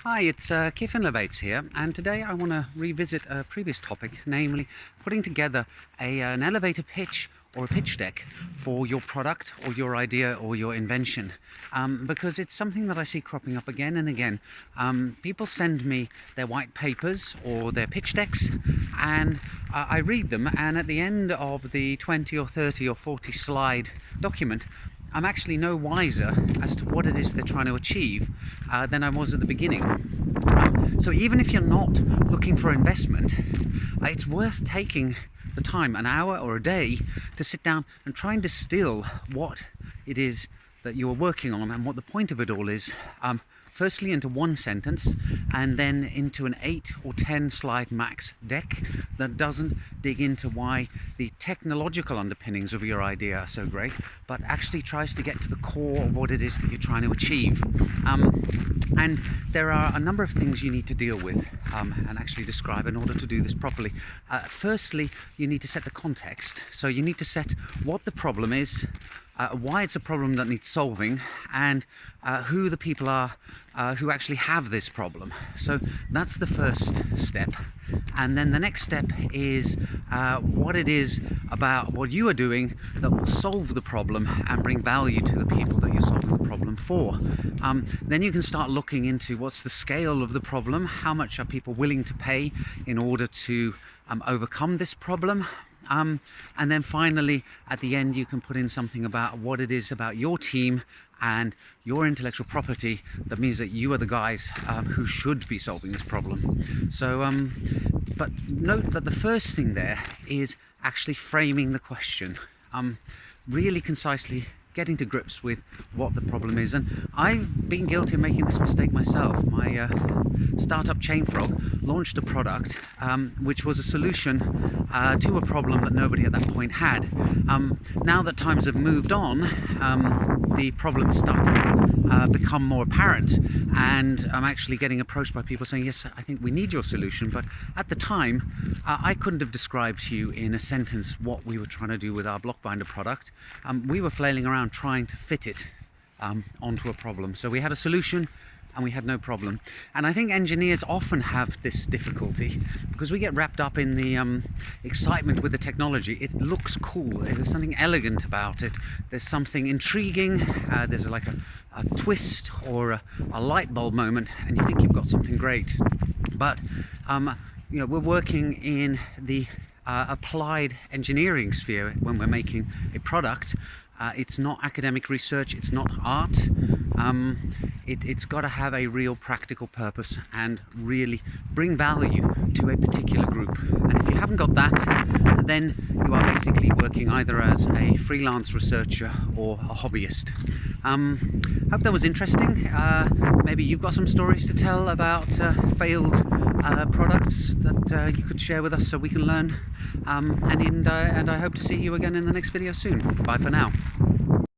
Hi, it's Kevin Levates here, and today I want to revisit a previous topic, namely putting together an elevator pitch or a pitch deck for your product or your idea or your invention, because it's something that I see cropping up again and again. People send me their white papers or their pitch decks, and I read them, and at the end of the 20 or 30 or 40 slide document, I'm actually no wiser as to what it is they're trying to achieve than I was at the beginning. So even if you're not looking for investment, it's worth taking the time, an hour or a day, to sit down and try and distill what it is that you're working on and what the point of it all is. Firstly into one sentence, and then into an 8 or 10 slide max deck that doesn't dig into why the technological underpinnings of your idea are so great, but actually tries to get to the core of what it is that you're trying to achieve. And there are a number of things you need to deal with and actually describe in order to do this properly. Firstly, you need to set the context. So you need to set what the problem is, why it's a problem that needs solving, and who the people are who actually have this problem. So that's the first step. And then the next step is what it is about what you are doing that will solve the problem and bring value to the people that you're solving the problem for. Then you can start looking into what's the scale of the problem, how much are people willing to pay in order to overcome this problem. And then finally, at the end, you can put in something about what it is about your team and your intellectual property that means that you are the guys who should be solving this problem. So, but note that the first thing there is actually framing the question, really concisely getting to grips with what the problem is. And I've been guilty of making this mistake myself. My startup Chainfrog launched a product which was a solution to a problem that nobody at that point had. Now that times have moved on, the problem is starting to become more apparent, and I'm actually getting approached by people saying, yes, I think we need your solution, but at the time I couldn't have described to you in a sentence what we were trying to do with our Blockbinder product. We were flailing around trying to fit it onto a problem. So we had a solution and we had no problem. And I think engineers often have this difficulty because we get wrapped up in the excitement with the technology. It looks cool, there's something elegant about it, there's something intriguing, there's like a twist or a light bulb moment, and you think you've got something great. But we're working in the applied engineering sphere when we're making a product. It's not academic research, it's not art. It's got to have a real practical purpose and really bring value to a particular group. And if you haven't got that, then you are basically working either as a freelance researcher or a hobbyist. Hope that was interesting. Maybe you've got some stories to tell about failed products that you could share with us so we can learn. And I hope to see you again in the next video soon. Bye for now.